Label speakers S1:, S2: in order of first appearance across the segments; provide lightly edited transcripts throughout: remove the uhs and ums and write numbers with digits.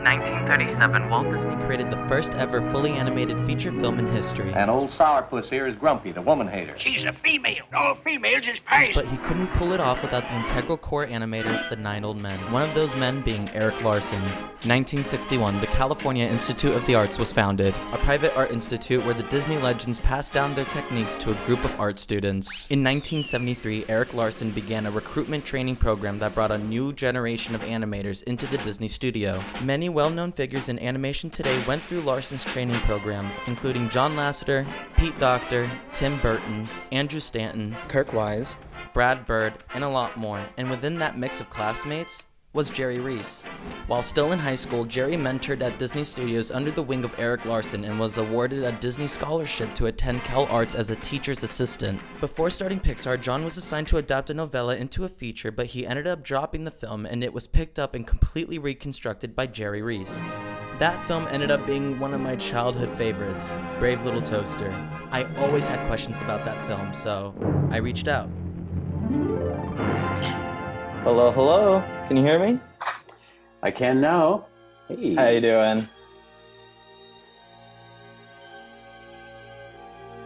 S1: 1937, Walt Disney created the first ever fully animated feature film in history.
S2: And old sourpuss here is Grumpy, the woman hater.
S3: She's a female. All females is paste.
S1: But he couldn't pull it off without the integral core animators, the 9 Old Men. One of those men being Eric Larson. 1961, the California Institute of the Arts was founded, a private art institute where the Disney legends passed down their techniques to a group of art students. In 1973, Eric Larson began a recruitment training program that brought a new generation of animators into the Disney studio. Many well-known figures in animation today went through Larson's training program, including John Lasseter, Pete Docter, Tim Burton, Andrew Stanton, Kirk Wise, Brad Bird, and a lot more. And within that mix of classmates was Jerry Rees. While still in high school, Jerry mentored at Disney Studios under the wing of Eric Larson and was awarded a Disney scholarship to attend CalArts as a teacher's assistant. Before starting Pixar, John was assigned to adapt a novella into a feature, but he ended up dropping the film and it was picked up and completely reconstructed by Jerry Rees. That film ended up being one of my childhood favorites, Brave Little Toaster. I always had questions about that film, so I reached out.
S4: Hello, hello. Can you hear me?
S5: I can now. Hey.
S4: How you doing?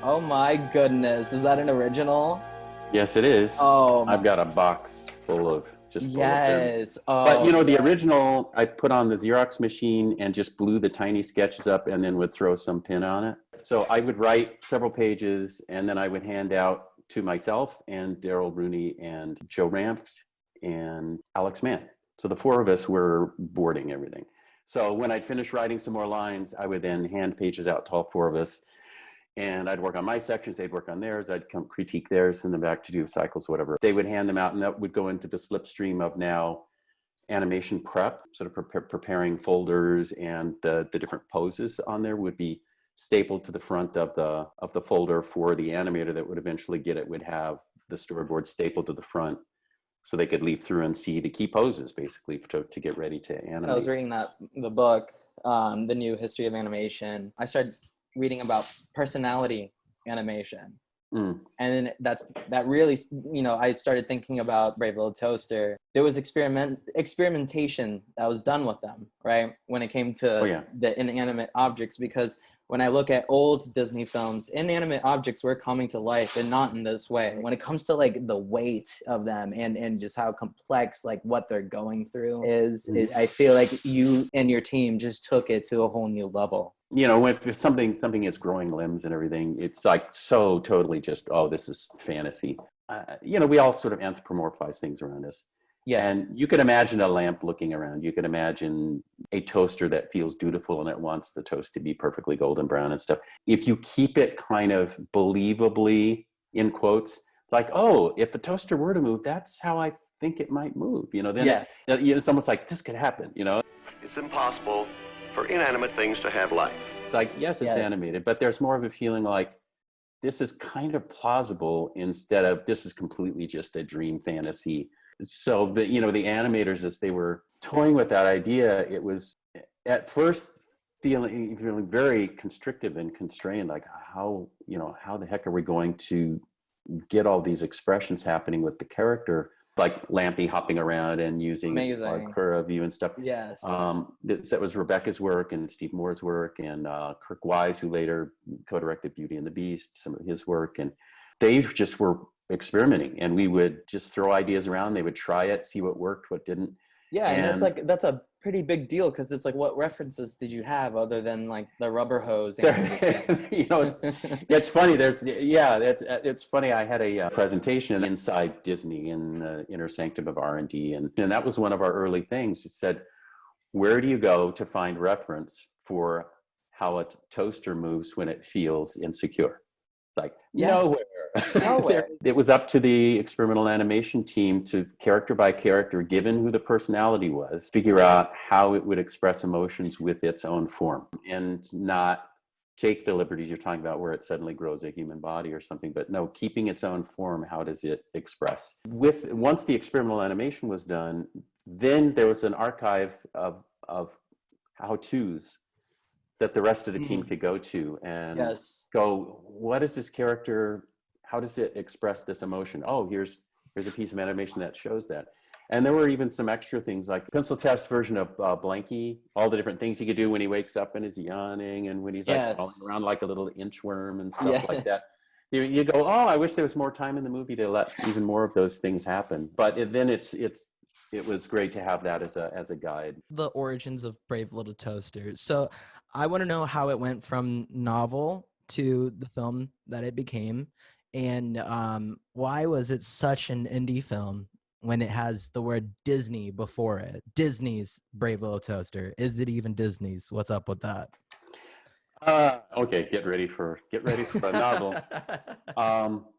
S4: Oh my goodness, is that an original?
S5: Yes, it is.
S4: Oh,
S5: I've got a box full of full of them.
S4: yes. Oh,
S5: But you know, the original, I put on the Xerox machine and just blew the tiny sketches up and then would throw some pin on it. So I would write several pages and then I would hand out to myself and Daryl Rooney and Joe Ramft and Alex Mann. So the four of us were boarding everything. So when I'd finish writing some more lines, I would then hand pages out to all four of us. And I'd work on my sections, they'd work on theirs, I'd come critique theirs, send them back to do cycles, whatever. They would hand them out and that would go into the slipstream of now animation prep, sort of preparing folders, and the different poses on there would be stapled to the front of the folder for the animator that would eventually get it, would have the storyboard stapled to the front so they could leaf through and see the key poses basically to get ready to animate.
S4: I was reading the book, The New History of Animation. I started reading about personality animation. And then that really, I started thinking about Brave Little Toaster. There was experimentation that was done with them, right? When it came to the inanimate objects, because when I look at old Disney films, inanimate objects were coming to life, and not in this way. When it comes to like the weight of them and just how complex like what they're going through is, I feel like you and your team just took it to a whole new level.
S5: You know, if something is growing limbs and everything, it's like so totally just, oh, this is fantasy. We all sort of anthropomorphize things around us.
S4: Yes.
S5: And you could imagine a lamp looking around. You could imagine a toaster that feels dutiful and it wants the toast to be perfectly golden brown and stuff. If you keep it kind of believably, in quotes, like, oh, if a toaster were to move, that's how I think it might move. Then it's almost like this could happen,
S6: It's impossible for inanimate things to have life.
S5: It's like, yes, it's animated, but there's more of a feeling like this is kind of plausible instead of this is completely just a dream fantasy. So the animators, as they were toying with that idea, it was at first feeling very constrictive and constrained, like how the heck are we going to get all these expressions happening with the character, like Lampy hopping around and using its for a view and stuff.
S4: Yes.
S5: That was Rebecca's work and Steve Moore's work and Kirk Wise, who later co-directed Beauty and the Beast, some of his work, and they just were experimenting, and we would just throw ideas around. They would try it, see what worked, what didn't.
S4: Yeah, and that's a pretty big deal, because it's like, what references did you have other than like the rubber hose?
S5: It's funny. It's funny. I had a presentation inside Disney in the inner sanctum of R&D, and that was one of our early things. It said, where do you go to find reference for how a toaster moves when it feels insecure? It's like, nowhere. It was up to the experimental animation team to, character by character, given who the personality was, figure out how it would express emotions with its own form, and not take the liberties you're talking about where it suddenly grows a human body or something, but no, keeping its own form. How does it express? Once the experimental animation was done, then there was an archive of how-tos that the rest of the team could go to and go, what is this character? How does it express this emotion? Oh, here's a piece of animation that shows that. And there were even some extra things like pencil test version of Blanky, all the different things he could do when he wakes up and is yawning and when he's like crawling around like a little inchworm and stuff like that. You go, oh, I wish there was more time in the movie to let even more of those things happen. But then it was great to have that as a guide.
S1: The origins of Brave Little Toaster. So I want to know how it went from novel to the film that it became, and why was it such an indie film when it has the word Disney before it? Disney's Brave Little Toaster. Is it even Disney's? What's up with that?
S5: Okay, get ready for the novel.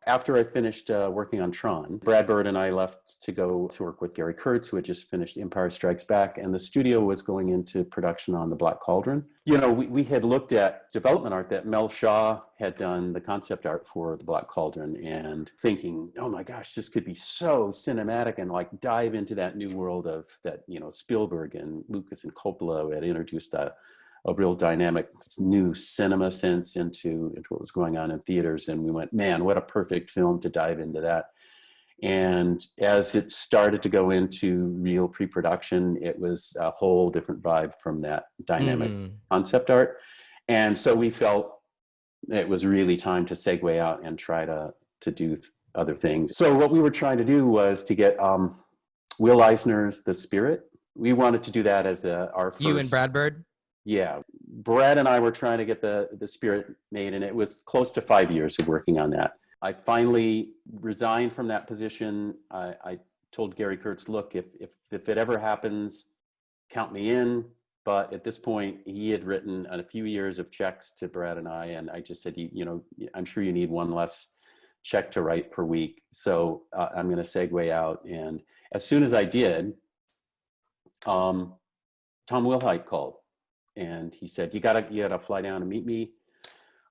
S5: After I finished working on Tron, Brad Bird and I left to go to work with Gary Kurtz, who had just finished Empire Strikes Back, and the studio was going into production on The Black Cauldron. You know, we had looked at development art that Mel Shaw had done the concept art for The Black Cauldron, and thinking, oh my gosh, this could be so cinematic, and like dive into that new world of that, you know, Spielberg and Lucas and Coppola had introduced a real dynamic new cinema sense into what was going on in theaters. And we went, man, what a perfect film to dive into that. And as it started to go into real pre-production, it was a whole different vibe from that dynamic concept art. And so we felt it was really time to segue out and try to do other things. So what we were trying to do was to get Will Eisner's The Spirit. We wanted to do that as our first...
S1: You and Brad Bird?
S5: Yeah, Brad and I were trying to get the Spirit made, and it was close to 5 years of working on that. I finally resigned from that position. I told Gary Kurtz, look, if it ever happens, count me in. But at this point, he had written a few years of checks to Brad and I just said, you know, I'm sure you need one less check to write per week. So I'm going to segue out. And as soon as I did, Tom Wilhite called. And he said, you gotta fly down and meet me.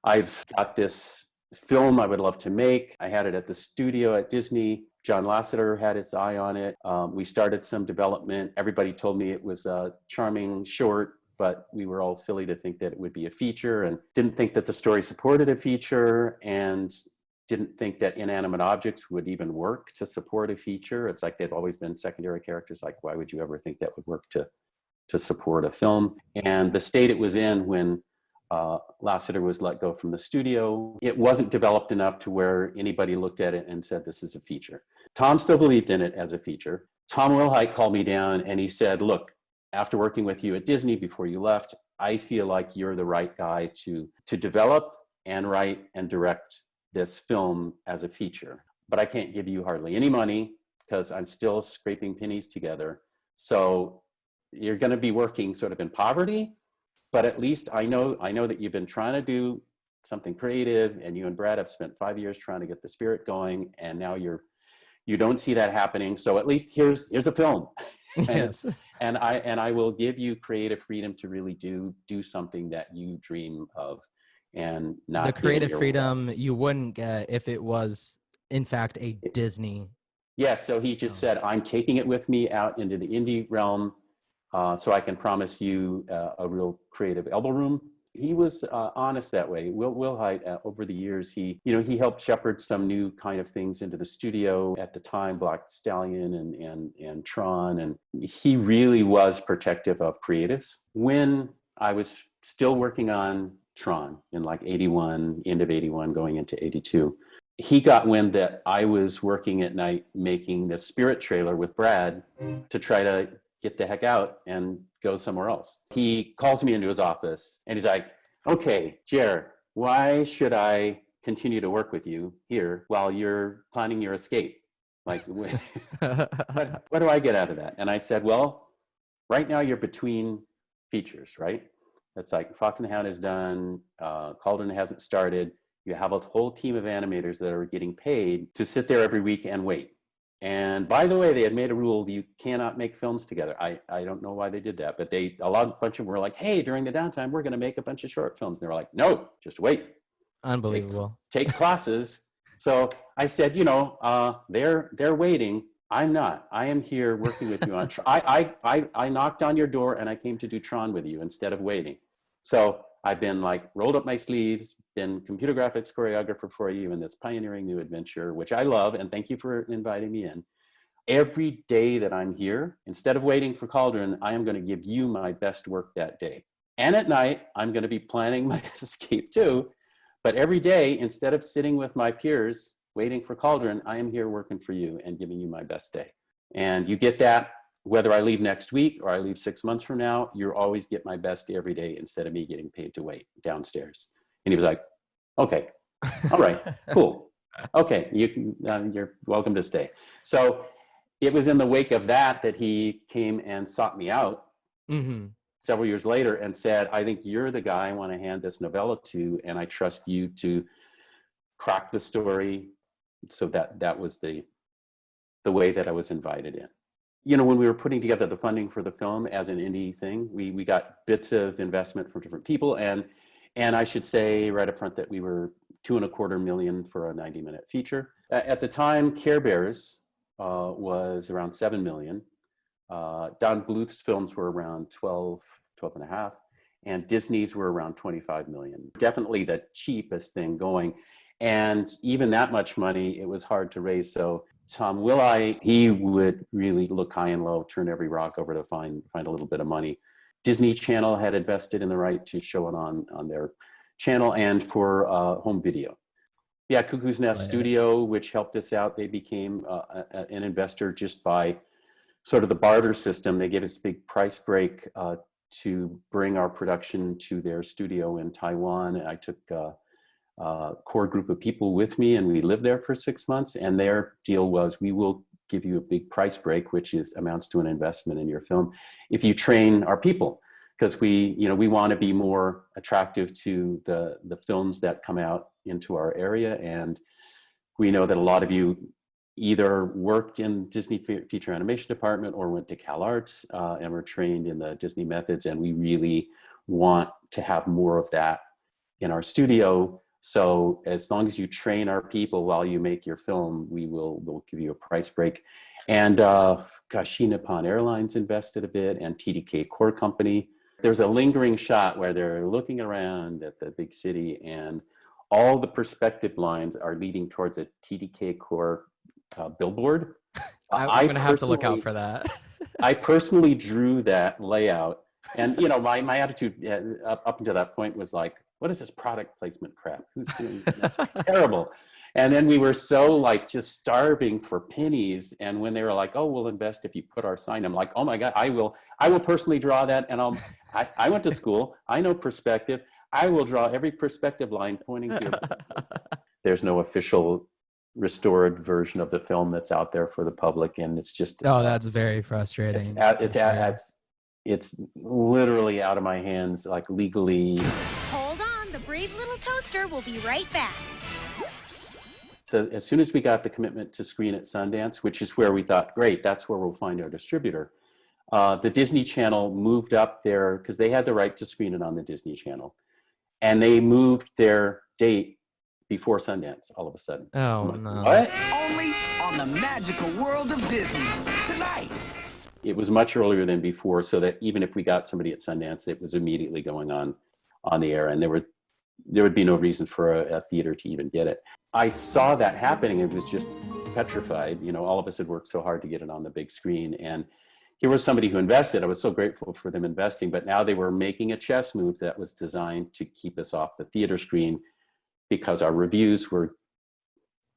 S5: I've got this film I would love to make. I had it at the studio at Disney. John Lasseter had his eye on it. We started some development. Everybody told me it was a charming short, but we were all silly to think that it would be a feature, and didn't think that the story supported a feature, and didn't think that inanimate objects would even work to support a feature. It's like they've always been secondary characters. Like, why would you ever think that would work to support a film? And the state it was in when Lasseter was let go from the studio, it wasn't developed enough to where anybody looked at it and said, this is a feature. Tom still believed in it as a feature. Tom Wilhite called me down and he said, look, after working with you at Disney before you left, I feel like you're the right guy to develop and write and direct this film as a feature. But I can't give you hardly any money because I'm still scraping pennies together. So you're going to be working sort of in poverty, but at least I know that you've been trying to do something creative, and you and Brad have spent 5 years trying to get the Spirit going, and now you don't see that happening. So at least here's a film.
S1: Yes.
S5: and I will give you creative freedom to really do something that you dream of, and not
S1: the creative freedom you wouldn't get if it was in fact a Disney.
S5: Yes. So he just said, I'm taking it with me out into the indie realm. So I can promise you a real creative elbow room. He was honest that way. Will Hite, over the years, he helped shepherd some new kind of things into the studio at the time, Black Stallion and Tron, and he really was protective of creatives. When I was still working on Tron in like 81, end of 81, going into 82, he got wind that I was working at night making the Spirit trailer with Brad to try to get the heck out and go somewhere else. He calls me into his office and he's like, okay, Jer, why should I continue to work with you here while you're planning your escape? Like, what do I get out of that? And I said, well, right now you're between features, right? That's like Fox and the Hound is done, Cauldron hasn't started. You have a whole team of animators that are getting paid to sit there every week and wait. And by the way, they had made a rule, you cannot make films together. I don't know why they did that, but a bunch of them were like, hey, during the downtime, we're going to make a bunch of short films. And they were like, no, just wait.
S1: Unbelievable.
S5: Take classes. So I said, they're waiting. I'm not. I am here working with you on I knocked on your door and I came to do Tron with you instead of waiting. So I've been like rolled up my sleeves, been computer graphics choreographer for you in this pioneering new adventure, which I love, and thank you for inviting me in. every day that I'm here, instead of waiting for Cauldron, I am going to give you my best work that day. And at night, I'm going to be planning my escape too. But every day, instead of sitting with my peers waiting for Cauldron, I am here working for you and giving you my best day. And you get that whether I leave next week or I leave 6 months from now, you always get my best day every day instead of me getting paid to wait downstairs. And he was like, okay, all right, cool. Okay, you're welcome to stay. So it was in the wake of that that he came and sought me out several years later and said, I think you're the guy I want to hand this novella to, and I trust you to crack the story. So that was the way that I was invited in. You know, when we were putting together the funding for the film as an indie thing, we got bits of investment from different people. And I should say right up front that we were $2.25 million for a 90-minute feature. At the time, Care Bears was around $7 million. Don Bluth's films were around 12 and a half, and Disney's were around 25 million. Definitely the cheapest thing going. And even that much money, it was hard to raise. So Tom Willi, he would really look high and low, turn every rock over to find a little bit of money. Disney Channel had invested in the right to show it on their channel and for home video. Yeah, Cuckoo's Nest Studio, which helped us out, they became an investor just by sort of the barter system. They gave us a big price break to bring our production to their studio in Taiwan. And I took a core group of people with me, and we lived there for 6 months. And their deal was, we will give you a big price break, which amounts to an investment in your film, if you train our people. Because we want to be more attractive to the films that come out into our area. And we know that a lot of you either worked in Disney feature animation department or went to CalArts and were trained in the Disney methods. And we really want to have more of that in our studio. So as long as you train our people while you make your film, we'll give you a price break. And Gashi Nippon Airlines invested a bit, and TDK Core Company. There's a lingering shot where they're looking around at the big city, and all the perspective lines are leading towards a TDK Core billboard.
S1: I'm going to have to look out for that.
S5: I personally drew that layout. And, you know, my attitude up until that point was like, what is this product placement crap? Who's doing that's terrible. And then we were so like just starving for pennies. And when they were like, oh, we'll invest if you put our sign, I'm like, oh my God, I will personally draw that. And I went to school. I know perspective. I will draw every perspective line pointing to. There's no official restored version of the film that's out there for the public. And it's just.
S1: Oh, that's very frustrating.
S5: It's literally out of my hands, like legally.
S7: Hold on, the brave little toaster will be right back.
S5: As soon as we got the commitment to screen at Sundance, which is where we thought, great, that's where we'll find our distributor. The Disney Channel moved up there because they had the right to screen it on the Disney Channel. And they moved their date before Sundance all of a sudden.
S1: Oh, no.
S5: What?
S8: Only on the magical world of Disney tonight.
S5: It was much earlier than before, so that even if we got somebody at Sundance, it was immediately going on the air, and there would be no reason for a theater to even get it. I saw that happening. It was just petrified. You know, all of us had worked so hard to get it on the big screen, and here was somebody who invested. I was so grateful for them investing, but now they were making a chess move that was designed to keep us off the theater screen because our reviews were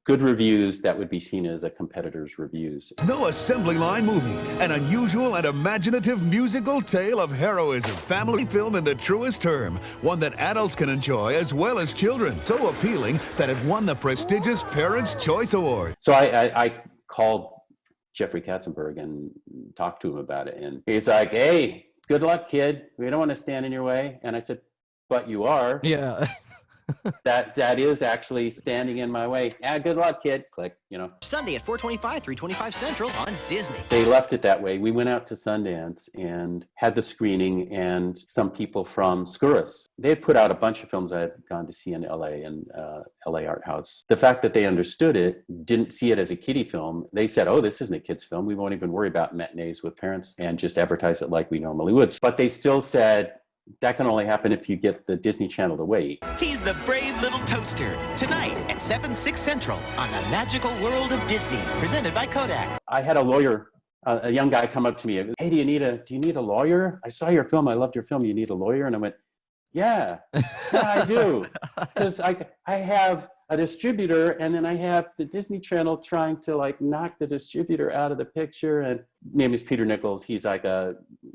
S5: good reviews that would be seen as a competitor's reviews.
S9: No assembly line movie, an unusual and imaginative musical tale of heroism. Family film in the truest term, one that adults can enjoy as well as children. So appealing that it won the prestigious Parents' Choice Award.
S5: So I called Jeffrey Katzenberg and talked to him about it. And he's like, hey, good luck, kid. We don't want to stand in your way. And I said, but you are.
S1: Yeah.
S5: that is actually standing in my way. Yeah, good luck, kid. Click, you know.
S10: Sunday at 4:25, 3:25 Central on Disney.
S5: They left it that way. We went out to Sundance and had the screening, and some people from Skouras. They had put out a bunch of films I had gone to see in LA and LA Art House. The fact that they understood it, didn't see it as a kiddie film, they said, oh, this isn't a kid's film. We won't even worry about matinees with parents and just advertise it like we normally would. But they still said, that can only happen if you get the Disney Channel to wait.
S10: He's the brave little toaster. Tonight at 7, 6 Central on The Magical World of Disney, presented by Kodak.
S5: I had a lawyer, a young guy, come up to me. Hey, do you need a lawyer? I saw your film. I loved your film. You need a lawyer? And I went, yeah, I do. Because I have a distributor, and then I have the Disney Channel trying to like knock the distributor out of the picture. And his name is Peter Nichols. He's like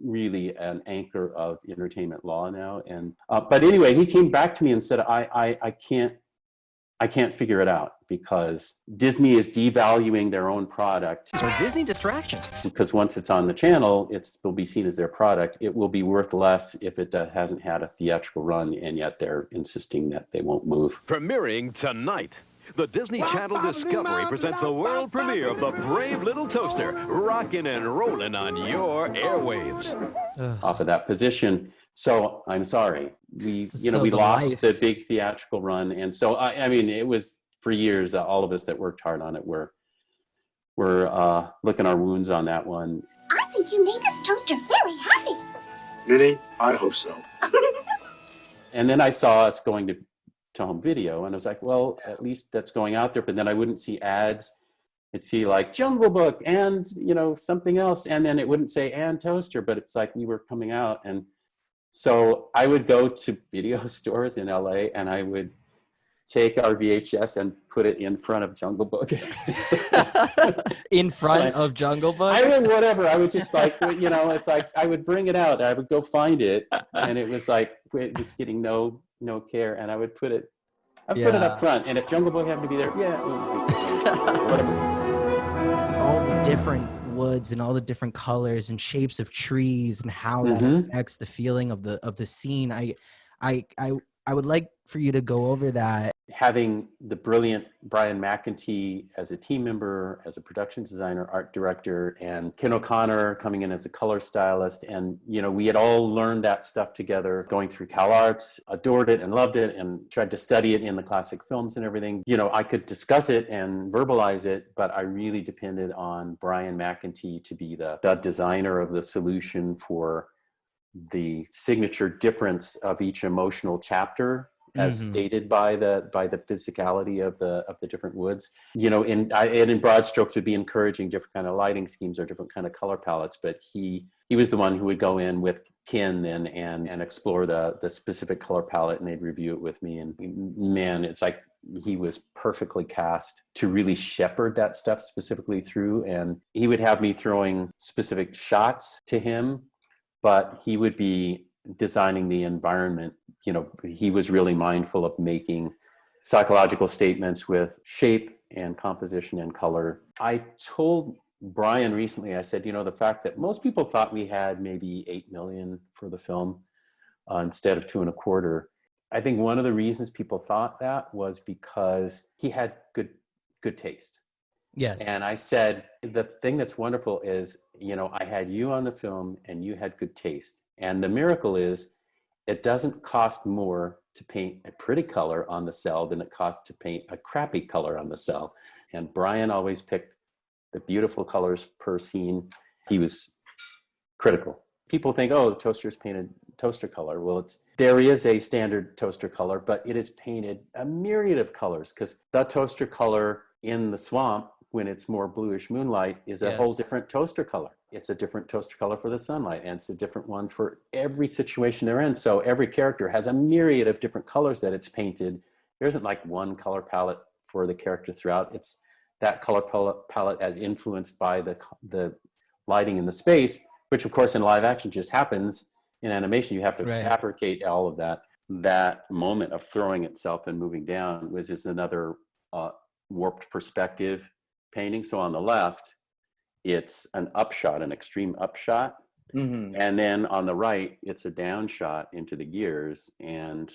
S5: really an anchor of entertainment law now. And but anyway, he came back to me and said, I can't figure it out because Disney is devaluing their own product.
S10: So Disney distractions.
S5: Because once it's on the channel, it will be seen as their product. It will be worth less if it hasn't had a theatrical run, and yet they're insisting that they won't move.
S11: Premiering tonight. The Disney Channel Discovery presents the world premiere of the Brave Little Toaster, rocking and rolling on your airwaves.
S5: Off of that position. So I'm sorry. We lost the big theatrical run. And so, I mean, it was for years, all of us that worked hard on it were licking our wounds on that one.
S7: I think you made this toaster very happy.
S12: Minnie, I hope so.
S5: And then I saw us going to home video, and I was like, well, at least that's going out there. But then I wouldn't see ads. I'd see like Jungle Book and, something else. And then it wouldn't say and toaster, but it's like we were coming out. And so I would go to video stores in LA, and I would take our VHS and put it in front of Jungle Book.
S1: In front of Jungle Book?
S5: I would, whatever. I would just like, it's like I would bring it out. I would go find it. And it was like, it was getting no care. And I would put it put it up front. And if Jungle Book happened to be there, whatever.
S13: All the different woods and all the different colors and shapes of trees and how that affects the feeling of the scene. I would like for you to go over that.
S5: Having the brilliant Brian McEntee as a team member, as a production designer, art director, and Ken O'Connor coming in as a color stylist. And, we had all learned that stuff together, going through CalArts, adored it and loved it, and tried to study it in the classic films and everything. I could discuss it and verbalize it, but I really depended on Brian McEntee to be the designer of the solution for the signature difference of each emotional chapter, as stated by the physicality of the different woods. In broad strokes would be encouraging different kind of lighting schemes or different kind of color palettes, but he was the one who would go in with Ken then and explore the specific color palette, and they'd review it with me. And man, it's like he was perfectly cast to really shepherd that stuff specifically through. And he would have me throwing specific shots to him, but he would be designing the environment. He was really mindful of making psychological statements with shape and composition and color. I told Brian recently, I said, the fact that most people thought we had maybe 8 million for the film instead of 2.25 million. I think one of the reasons people thought that was because he had good taste.
S13: Yes.
S5: And I said, the thing that's wonderful is, I had you on the film and you had good taste. And the miracle is, it doesn't cost more to paint a pretty color on the cell than it costs to paint a crappy color on the cell. And Brian always picked the beautiful colors per scene. He was critical. People think, oh, the toaster's painted toaster color. Well, there is a standard toaster color, but it is painted a myriad of colors, because the toaster color in the swamp, when it's more bluish moonlight, is a whole different toaster color. It's a different toaster color for the sunlight, and it's a different one for every situation they're in. So every character has a myriad of different colors that it's painted. There isn't like one color palette for the character throughout. It's that color palette as influenced by the lighting in the space, which of course in live action just happens. In animation, you have to fabricate all of that. That moment of throwing itself and moving down was just another warped perspective painting. So on the left, it's an upshot, an extreme upshot. And then on the right, it's a downshot into the gears. And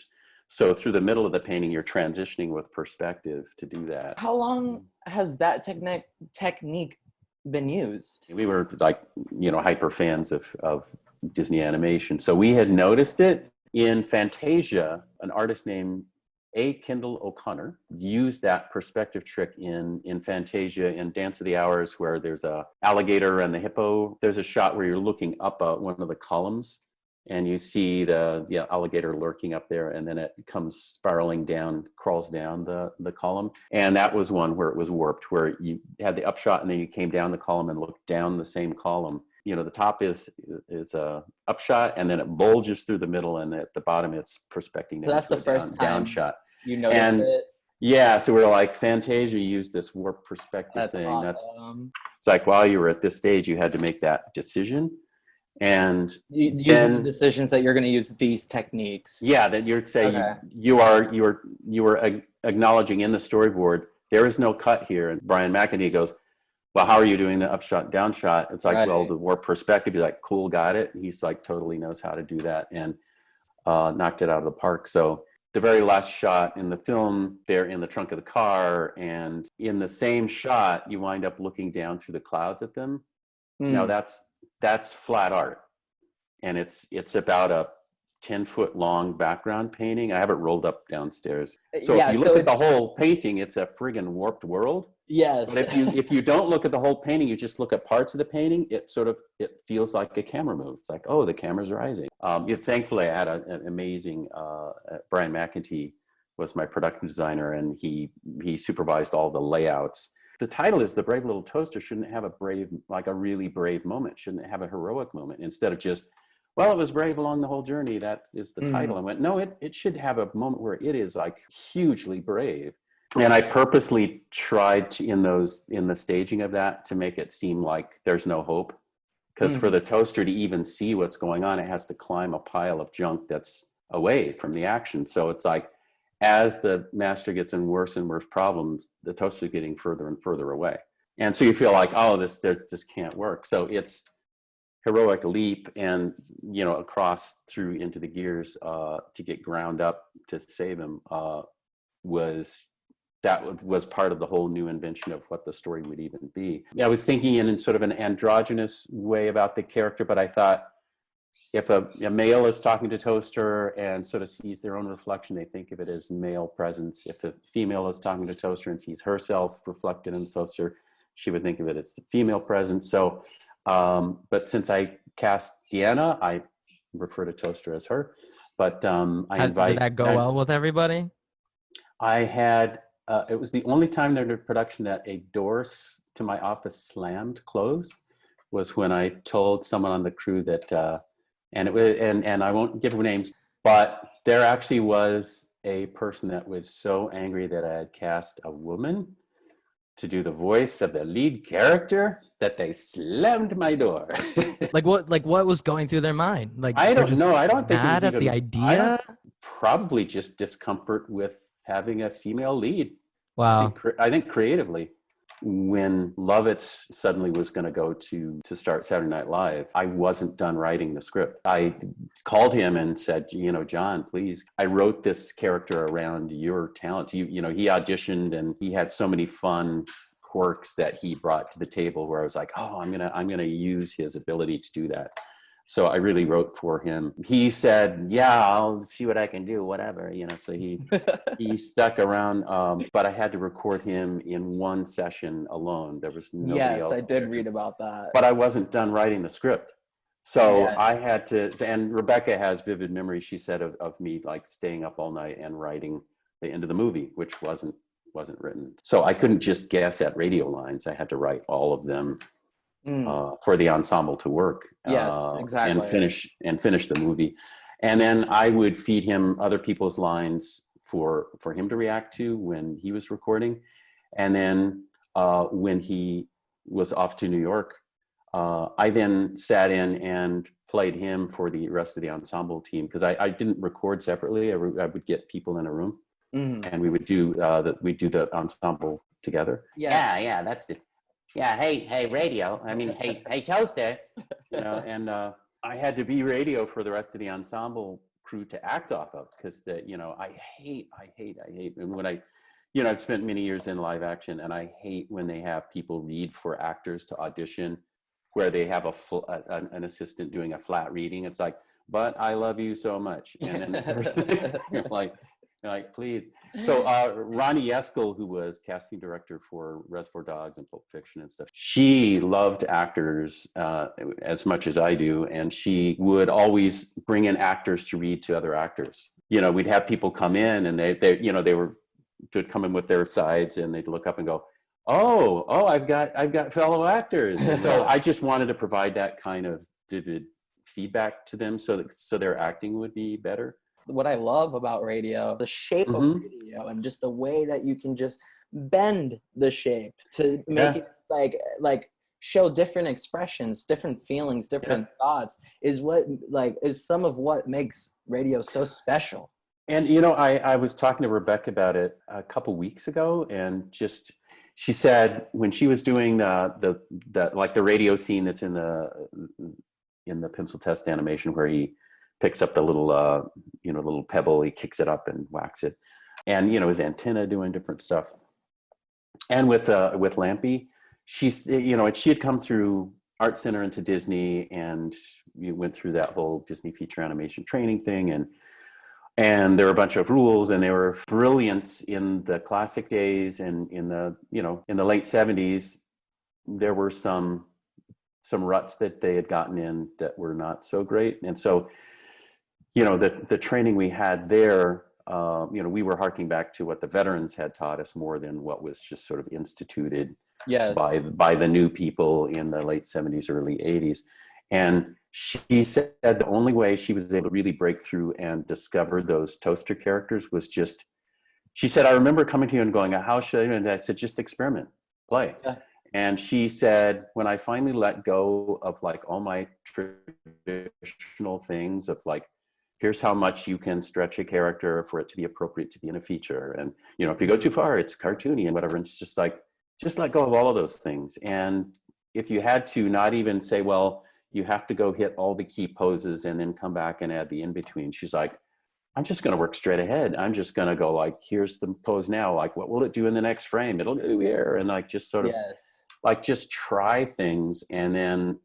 S5: so through the middle of the painting, you're transitioning with perspective to do that.
S4: How long has that technique been used?
S5: We were like, hyper fans of Disney animation. So we had noticed it in Fantasia. An artist named A. Kendall O'Connor used that perspective trick in Fantasia in Dance of the Hours, where there's a alligator and the hippo. There's a shot where you're looking up one of the columns and you see the alligator lurking up there, and then it comes spiraling down, crawls down the column. And that was one where it was warped, where you had the upshot and then you came down the column and looked down the same column. You know, the top is a upshot, and then it bulges through the middle, and at the bottom it's perspecting down.
S4: So that's the first time
S5: downshot.
S4: You noticed it?
S5: Yeah, so we're like, Fantasia used this warp perspective thing.
S4: Awesome.
S5: It's like, while you were at this stage, you had to make that decision. And
S4: using the decisions that you're going to use these techniques.
S5: Yeah, that you'd say you were acknowledging in the storyboard, there is no cut here. And Brian McEntee goes, well, how are you doing the upshot, downshot? It's like, well, the warp perspective. He's like, cool, got it. He's like, totally knows how to do that, and knocked it out of the park. So the very last shot in the film, they're in the trunk of the car, and in the same shot, you wind up looking down through the clouds at them. Now that's flat art, and it's about a 10-foot long background painting. I have it rolled up downstairs. So if you look at the whole painting, it's a friggin' warped world.
S4: Yes.
S5: But if you don't look at the whole painting, you just look at parts of the painting, it feels like a camera move. It's like, oh, the camera's rising. Thankfully, I had an amazing Brian McEntee was my production designer, and he supervised all the layouts. The title is The Brave Little Toaster shouldn't have a really brave moment, shouldn't have a heroic moment. Instead of just, well, it was brave along the whole journey, that is the title. I went, no, it should have a moment where it is like hugely brave. And I purposely tried in the staging of that to make it seem like there's no hope. Because for the toaster to even see what's going on, it has to climb a pile of junk that's away from the action. So it's like, as the master gets in worse and worse problems, the toaster's getting further and further away. And so you feel like, oh, this can't work. So it's heroic leap and, across through into the gears to get ground up to save him was part of the whole new invention of what the story would even be. I was thinking in sort of an androgynous way about the character, but I thought, if a male is talking to Toaster and sort of sees their own reflection, they think of it as male presence. If a female is talking to Toaster and sees herself reflected in the Toaster, she would think of it as the female presence. So, but since I cast Deanna, I refer to Toaster as her. But did
S1: that go well with everybody?
S5: I had, it was the only time during the production that a door to my office slammed closed, was when I told someone on the crew that, and I won't give names, but there actually was a person that was so angry that I had cast a woman to do the voice of the lead character that they slammed my door.
S1: Like what was going through their mind? Like,
S5: I don't know. I don't think
S1: mad at the idea.
S5: Probably just discomfort with having a female lead.
S1: Wow.
S5: I think creatively. When Lovitz suddenly was going to go to start Saturday Night Live, I wasn't done writing the script. I called him and said, John, please, I wrote this character around your talents. He auditioned and he had so many fun quirks that he brought to the table where I was like, oh, I'm gonna use his ability to do that. So I really wrote for him. He said, yeah, I'll see what I can do, whatever, so he stuck around, but I had to record him in one session alone. There was nobody else.
S4: Yes, I did read about that.
S5: But I wasn't done writing the script. So I had to, and Rebecca has vivid memory, she said, of me like staying up all night and writing the end of the movie, which wasn't written. So I couldn't just guess at radio lines. I had to write all of them. For the ensemble to work,
S4: yes, exactly,
S5: and finish the movie, and then I would feed him other people's lines for him to react to when he was recording, and then when he was off to New York, I then sat in and played him for the rest of the ensemble team, because I didn't record separately. I would get people in a room, and we would do the ensemble together. Yeah, that's the. Yeah, hey, radio. I mean, hey, Toaster. And I had to be radio for the rest of the ensemble crew to act off of, because I hate. And when I've spent many years in live action, and I hate when they have people read for actors to audition, where they have an assistant doing a flat reading. It's like, but I love you so much, and then the person, like, Like, please. So Ronnie Eskel, who was casting director for Reservoir Dogs and Pulp Fiction and stuff, she loved actors as much as I do, and she would always bring in actors to read to other actors. You know, we'd have people come in, and they would come in with their sides, and they'd look up and go, "Oh, I've got fellow actors." And so I just wanted to provide that kind of vivid feedback to them, so their acting would be better.
S4: What I love about radio, the shape of radio, and just the way that you can just bend the shape to make it like show different expressions, different feelings, different thoughts is some of what makes radio so special.
S5: And you know, I was talking to Rebecca about it a couple weeks ago, and she said when she was doing the radio scene that's in the pencil test animation where he picks up the little pebble, he kicks it up and whacks it, and his antenna doing different stuff. And with Lampy, she had come through Art Center into Disney, and you went through that whole Disney feature animation training thing, and there were a bunch of rules, and they were brilliant in the classic days, and in the late 70s, there were some ruts that they had gotten in that were not so great. And so, the training we had there, we were harking back to what the veterans had taught us more than what was just sort of instituted by the new people in the late 70s, early 80s. And she said the only way she was able to really break through and discover those toaster characters was just, she said, I remember coming to you and going, how should I do it? And I said, just experiment, play. Yeah. And she said, when I finally let go of like all my traditional things of like, here's how much you can stretch a character for it to be appropriate to be in a feature. And, if you go too far, it's cartoony and whatever. And it's just like, just let go of all of those things. And if you had to not even say, well, you have to go hit all the key poses and then come back and add the in-between. She's like, I'm just going to work straight ahead. I'm just going to go like, here's the pose now. Like, what will it do in the next frame? It'll go here. And like, just sort of like, just try things. And then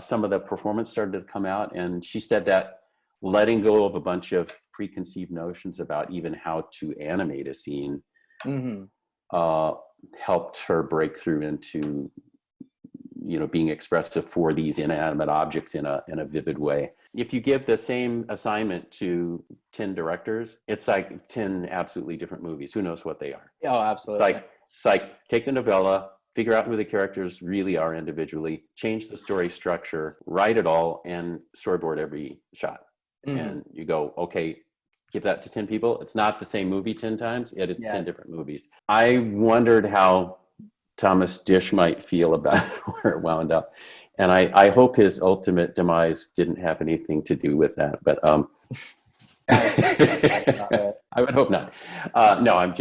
S5: some of the performance started to come out. And she said that letting go of a bunch of preconceived notions about even how to animate a scene helped her break through into being expressive for these inanimate objects in a vivid way. If you give the same assignment to 10 directors, it's like 10 absolutely different movies. Who knows what they are?
S4: Oh, absolutely.
S5: It's like take the novella, figure out who the characters really are individually, change the story structure, write it all, and storyboard every shot. And you go, okay, give that to 10 people. It's not the same movie 10 times. It is 10 different movies. I wondered how Thomas Dish might feel about where it wound up. And I hope his ultimate demise didn't have anything to do with that. But I would hope not. No, I'm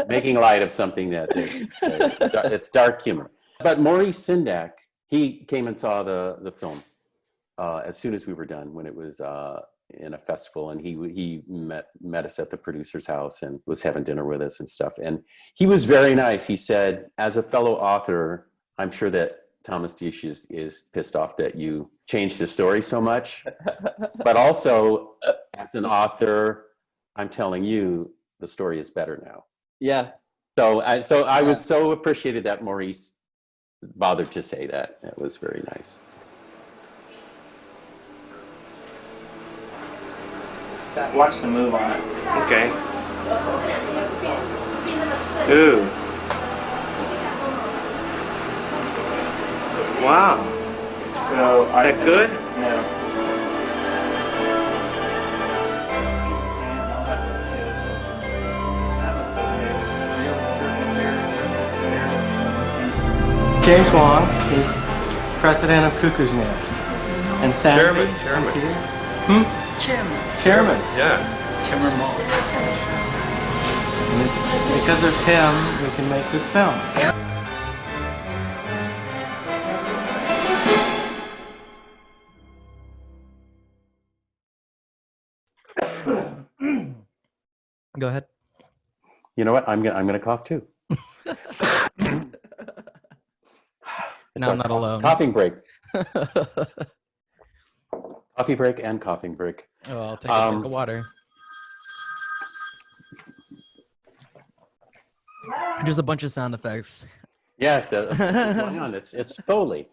S5: making light of something that it's dark humor. But Maurice Sendak, he came and saw the film as soon as we were done, when it was in a festival, and he met us at the producer's house and was having dinner with us and stuff. And he was very nice. He said, as a fellow author, I'm sure that Thomas Dish is pissed off that you changed the story so much, but also as an author, I'm telling you, the story is better now.
S4: Yeah.
S5: So I was so appreciated that Maurice bothered to say that. It was very nice.
S4: Watch the move on it.
S3: Okay. Ooh. Wow.
S4: So
S3: is that good?
S4: No.
S14: James Wong is president of Cuckoo's Nest. And Saturday, Chairman.
S3: Yeah.
S14: Chairman Walt. And it's because of him we can make this film.
S13: Go ahead.
S5: You know what? I'm gonna cough too.
S13: No, I'm not alone.
S5: Coughing break. Coffee break and coughing break.
S13: Oh, I'll take a drink of water. Just a bunch of sound effects.
S5: Yes, that's what's going on. It's Foley.